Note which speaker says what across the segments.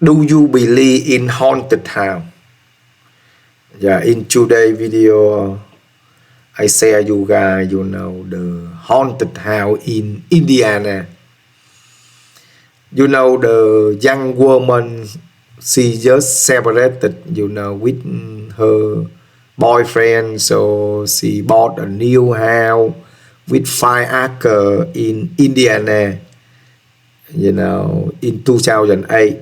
Speaker 1: Do you believe in haunted house? Yeah, in today's video, I share you guys, the haunted house in Indiana. The young woman, she just separated, with her boyfriend, so she bought a new house with 5 acres in Indiana, in 2008.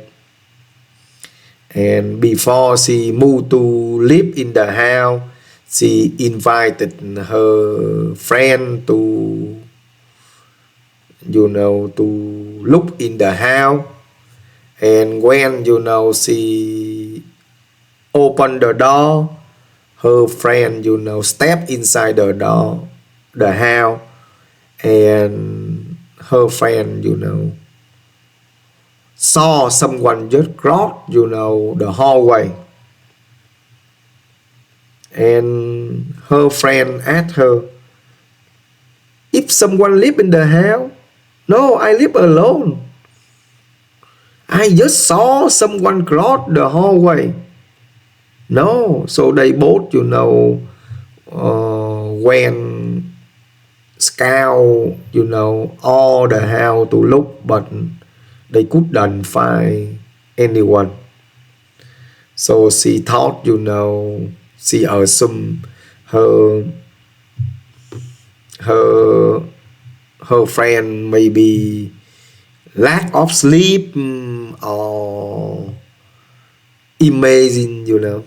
Speaker 1: And before she moved to live in the house, she invited her friend to look in the house. And when she opened the door, her friend stepped inside the house, and her friend saw someone just cross the hallway. And her friend asked her, if someone live in the house. No, I live alone. I just saw someone cross the hallway. No, so they both went scout all the house to look, but they couldn't find anyone. So she thought she assumed her friend maybe lack of sleep, or imagine.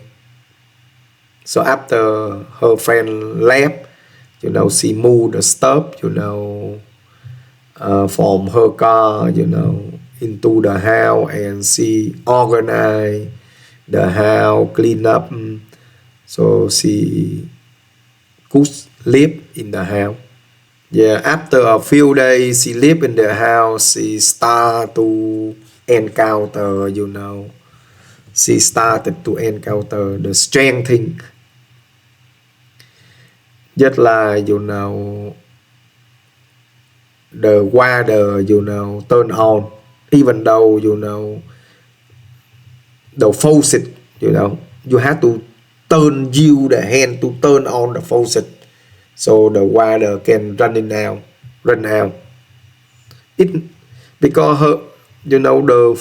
Speaker 1: So after her friend left, she moved the stuff from her car into the house, and she organized the house, clean up, so she could live in the house. Yeah, after a few days she lived in the house, she started to encounter the strange thing. Just like the water turn on, even though the faucet, you have to use the hand to turn on the faucet, so the water can run out. It because her the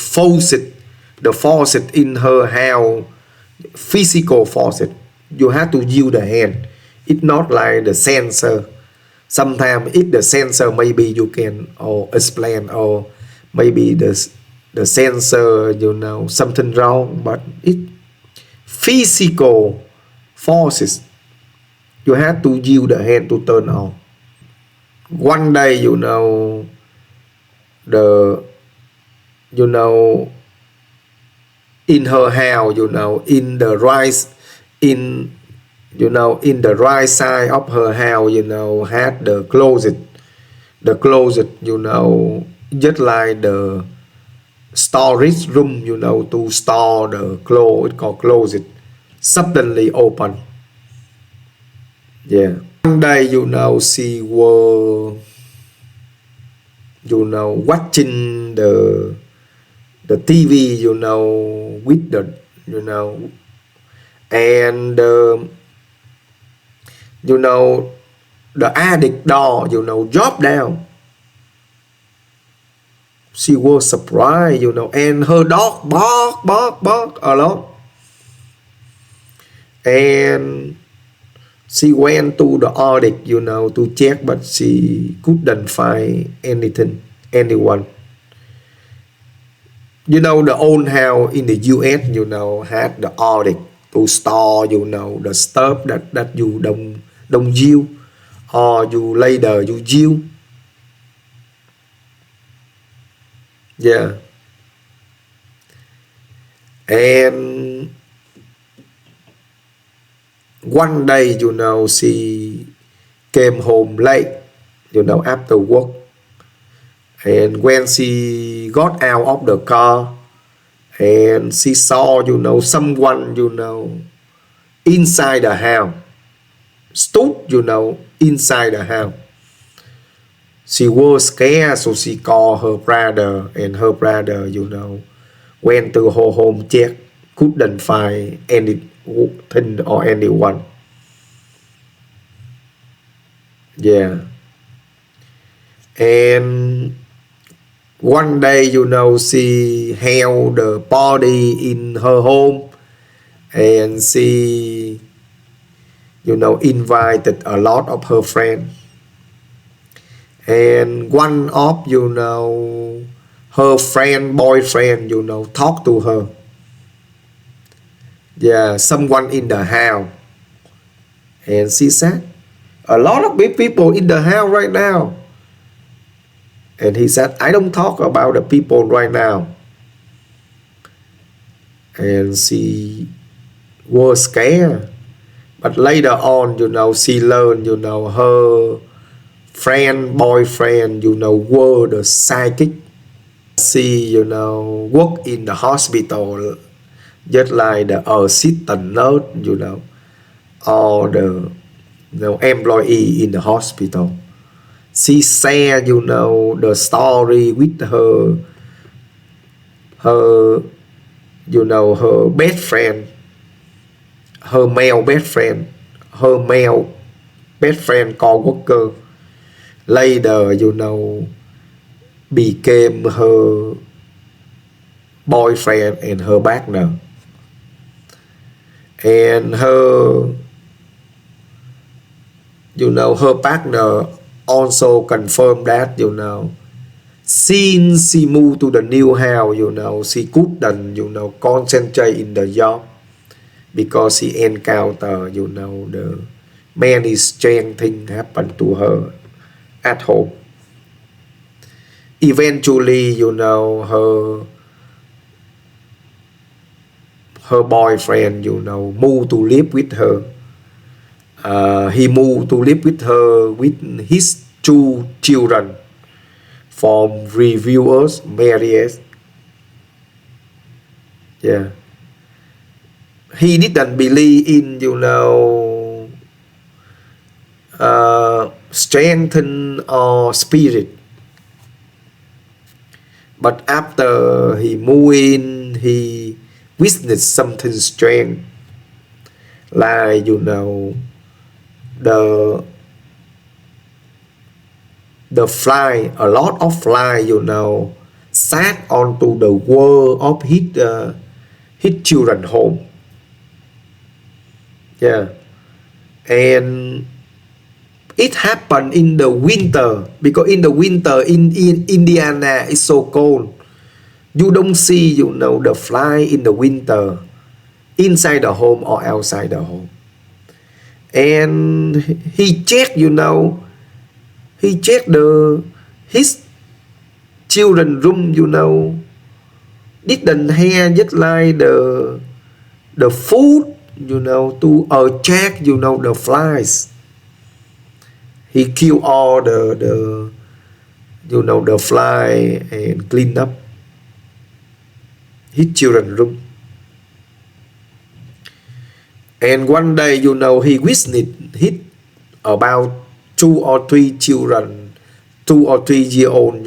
Speaker 1: faucet in her house, physical faucet, you have to use the hand. It's not like the sensor. Sometimes if the sensor, maybe you can explain, or maybe the sensor something wrong, but it physical forces, you have to use the hand to turn on. One day the in her house, in the right side of her house, had the closet, just like the storage room, to store the clothes, it's called closet, suddenly open. Yeah, one day she was watching the TV with the and the attic door drop down. She was surprised, and her dog bark a lot. And she went to the attic to check, but she couldn't find anyone. The old house in the US had the attic to store the stuff that you don't use, or you later you use. Yeah. And one day she came home late after work. And when she got out of the car, and she saw someone inside the house, stood inside the house. She was scared, so she called her brother, and her brother Went to her home, check, couldn't find anything or anyone. Yeah. And one day, she held a party in her home, and she, invited a lot of her friends. And one of, her boyfriend, talked to her. Yeah, someone in the house. And she said, a lot of big people in the house right now. And he said, I don't talk about the people right now. And she was scared. But later on, she learned, her boyfriend, were the psychic. She, worked in the hospital, just like the assistant nurse, or the employee in the hospital. She shared, the story with her, her best friend, her male best friend, co-worker. Later, became her boyfriend and her partner. And her partner also confirmed that, since she moved to the new house, she couldn't, concentrate in the job because she encountered, the many strange things happened to her at home. Eventually, her boyfriend, moved to live with her. He moved to live with her with his 2 children from reviewers' marriage. Yeah. He didn't believe in, strengthen or spirit. But after he moved in, he witnessed something strange. Like, the fly, a lot of fly, sat onto the wall of his children's home. Yeah. And it happened in the winter, because in the winter in Indiana it's so cold. You don't see, the fly in the winter inside the home or outside the home. And he checked, his children's room, didn't have just like the food, to attract, the flies. He killed all the fly and cleaned up his children's room. And one day, he witnessed hit about 2 or 3 children, 2 or 3 year old,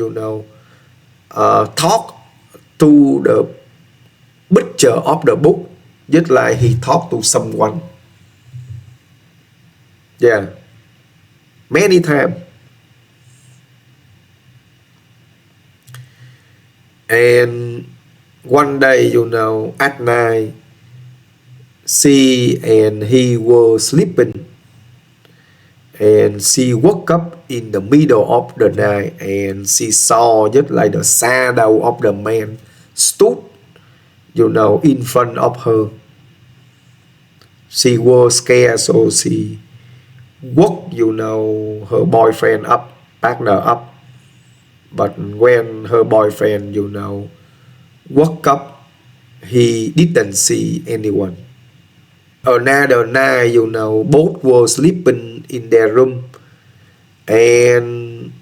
Speaker 1: talk to the picture of the book, just like he talked to someone. Yeah. Many times. And one day, at night, she and he were sleeping, and she woke up in the middle of the night, and she saw just like the shadow of the man stood, in front of her. She was scared, so she woke, her boyfriend up, partner up. But when her boyfriend, woke up, he didn't see anyone. Another night, both were sleeping in their room, and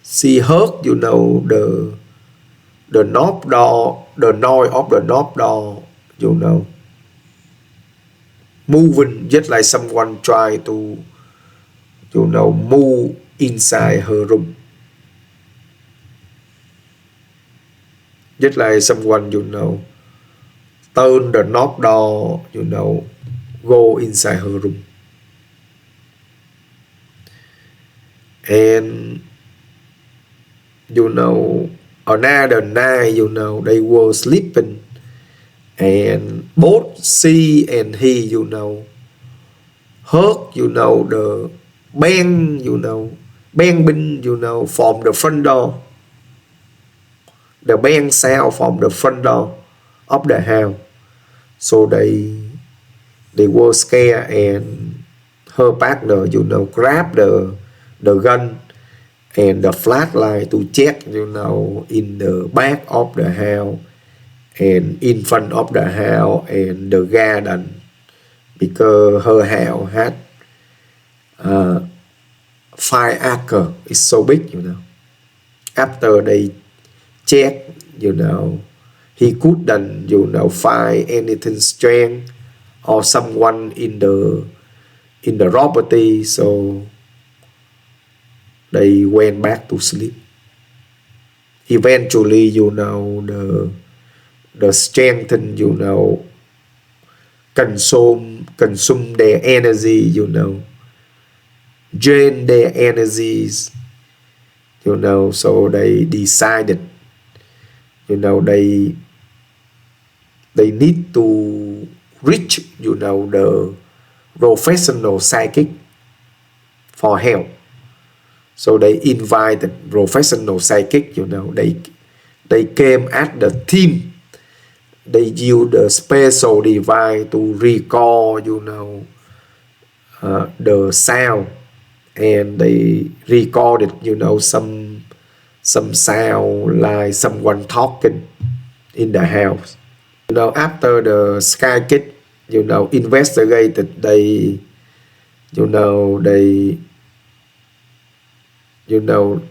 Speaker 1: she heard, the knob door, the noise of the knob door, moving, just like someone try to, move inside her room. just like someone, turn the knob door, go inside her room. And another night, they were sleeping, and both she and he, heard, the bang, bang, from the front door. The bang sound from the front door of the house. So they were scared, and her partner, grabbed the gun and the flashlight to check, in the back of the house and in front of the house and the garden, because her house had 5 acres. It's so big, After they check, he couldn't, find anything strange or someone in the property, so they went back to sleep. Eventually, the strength, consume their energy, drain their energies, so they decided, they need to reach, the professional psychic for help. So they invited professional psychic, they came at the team. They used a special device to record, the sound, and they recorded, some sound like someone talking in the house. After the psychic, investigated, they just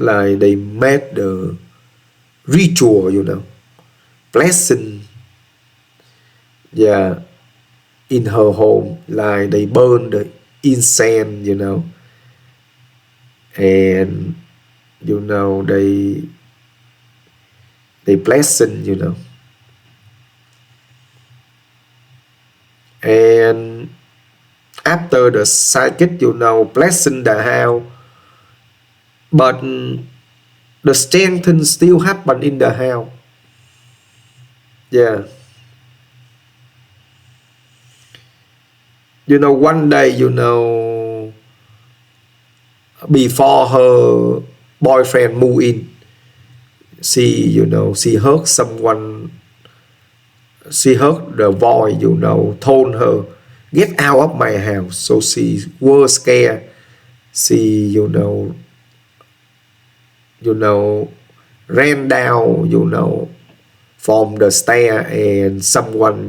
Speaker 1: like they made the ritual, blessing, in her home, like they burn the incense, and they blessing, and after the psychic, blessing the house, but the strength still happen in the house. One day, before her boyfriend move in, she heard someone, she heard the voice, told her, get out of my house. So she was scared. She, ran down, from the stair, and someone,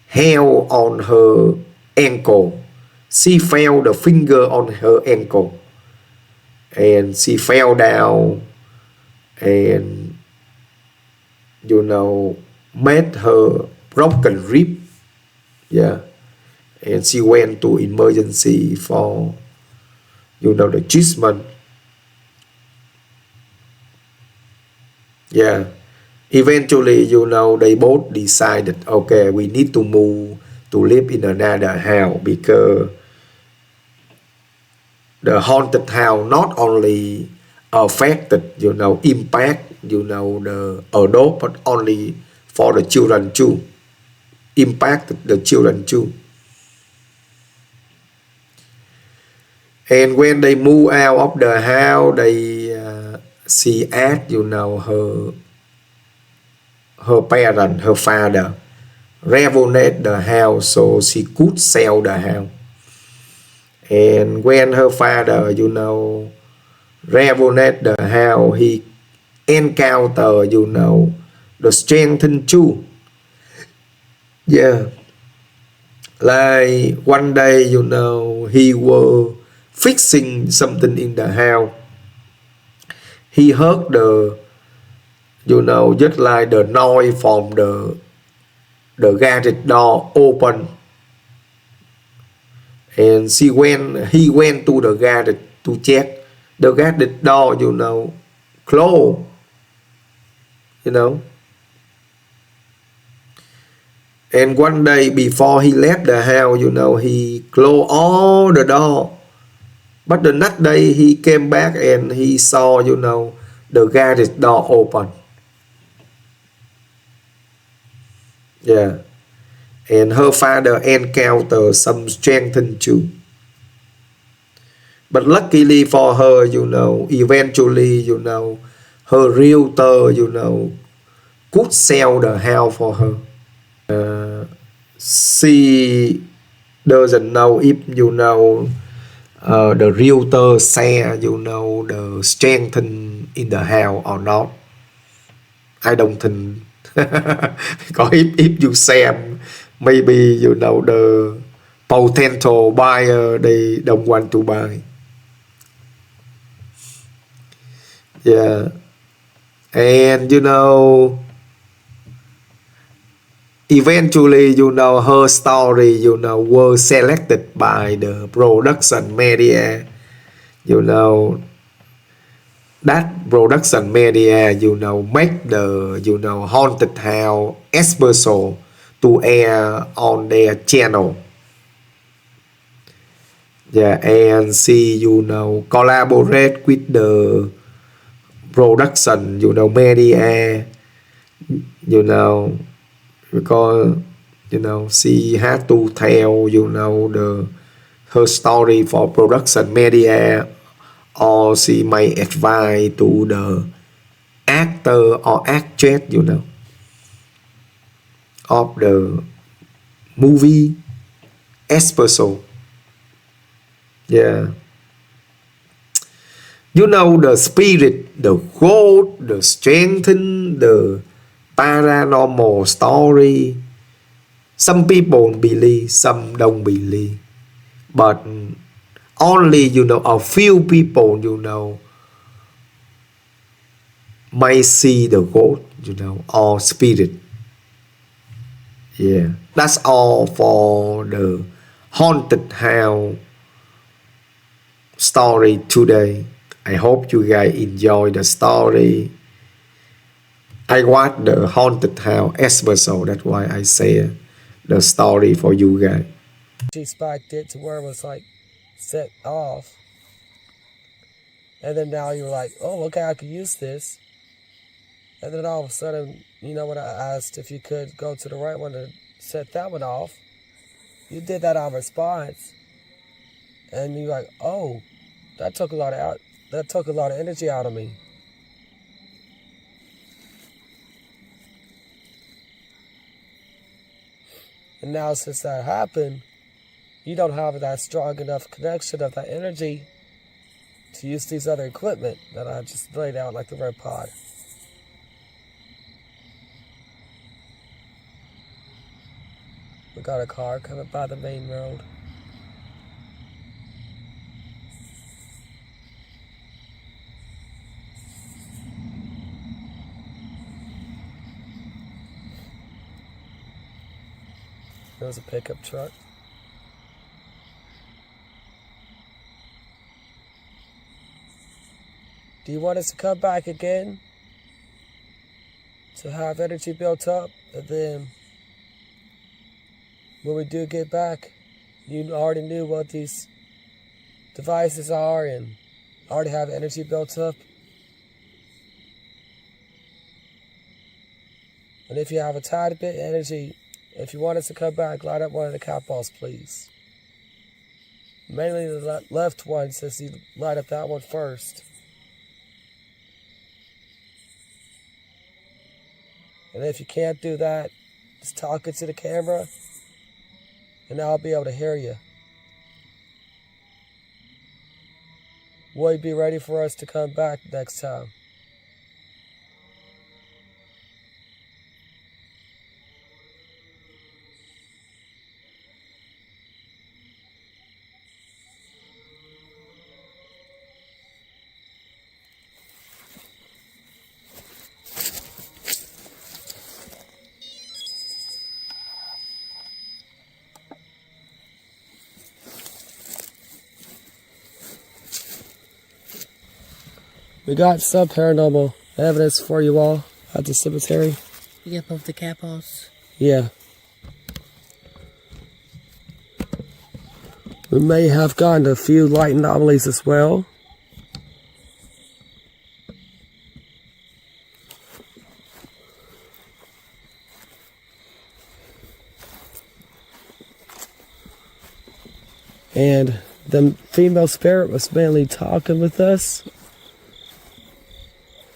Speaker 1: held on her ankle. She felt the finger on her ankle, and she fell down, and made her broken rib. And she went to emergency for the treatment. Eventually, they both decided, okay, we need to move to live in another house, because the haunted house not only affected, impact, the adult, but only for the children too. Impacted the children too. And when they move out of the house, she asked, her parent, her father, renovate the house so she could sell the house. And when her father, renovate the house, he encountered, the strength too. Like one day, he was fixing something in the house. He heard the, just like the noise from the garage door open. And he went to the garage to check. The garage door, closed. you know. And one day before he left the house, you know, he closed all the door. But the next day he came back and he saw, you know, the garage door open. Yeah. And her father encountered some strength too. But luckily for her, you know, eventually, you know, her realtor, you know, could sell the house for her. She doesn't know if, you know, the realtor say, you know, the strength in the house or not. I don't think. Because if you say, maybe, you know, the potential buyer, they don't want to buy. Yeah. And, you know, eventually, you know, her story, you know, was selected by the production media. You know, that production media, you know, make the, you know, haunted house special to air on their channel. Yeah, and she, you know, collaborate with the production, you know, media, you know, because, you know, she had to tell, you know, the her story for production media, or she may advise to the actor or actress, you know, of the movie espresso. Yeah. You know, the spirit, the ghost, the strengthen, the paranormal story. Some people believe, some don't believe. But only, you know, a few people, you know, may see the ghost, you know, or spirit. Yeah. That's all for the haunted house story today. I hope you guys enjoy the story. I watched the haunted house episode. That's why I say the story for you guys.
Speaker 2: She spiked it to where it was like set off. And then now you're like, oh, okay, I could use this. And then all of a sudden, you know, when I asked if you could go to the right one to set that one off, you did that on response. And you're like, oh, that took a lot of energy out of me. And now since that happened, you don't have that strong enough connection of that energy to use these other equipment that I just laid out, like the red pod. We got a car coming by the main road. There was a pickup truck. Do you want us to come back again to have energy built up? And then when we do get back, you already knew what these devices are and already have energy built up. And if you have a tiny bit of energy, if you want us to come back, light up one of the cat balls, please. Mainly the left one, since you light up that one first. And if you can't do that, just talk it to the camera, and I'll be able to hear you. Will you be ready for us to come back next time? We got some paranormal evidence for you all. at the cemetery.
Speaker 3: Yep, of the Capos.
Speaker 2: Yeah. We may have gotten a few light anomalies as well. And the female spirit was mainly talking with us.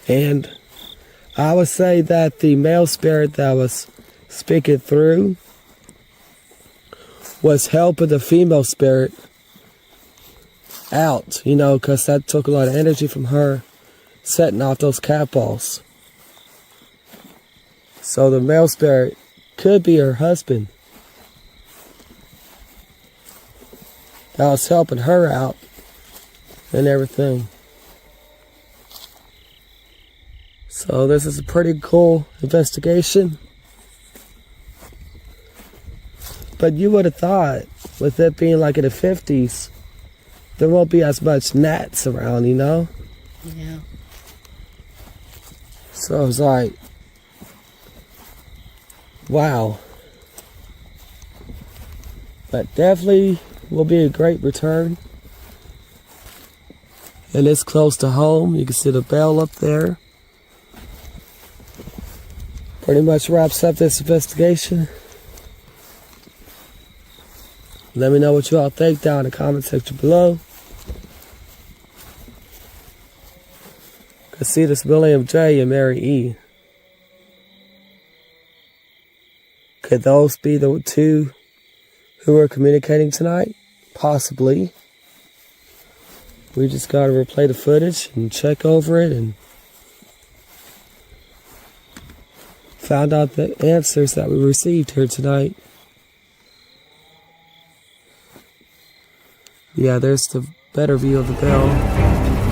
Speaker 2: And I would say that the male spirit that was speaking through was helping the female spirit out, you know, because that took a lot of energy from her setting off those cat balls. So the male spirit could be her husband that was helping her out and everything. So this is a pretty cool investigation. But you would have thought, with it being like in the 50s, there won't be as much gnats around, you know?
Speaker 3: Yeah.
Speaker 2: So I was like, wow. But definitely will be a great return. And it's close to home. You can see the bell up there. Pretty much wraps up this investigation. Let me know what you all think down in the comment section below. Could see this William J. and Mary E. Could those be the two who were communicating tonight? Possibly. We just gotta replay the footage and check over it and found out the answers that we received here tonight. Yeah, there's the better view of the bell.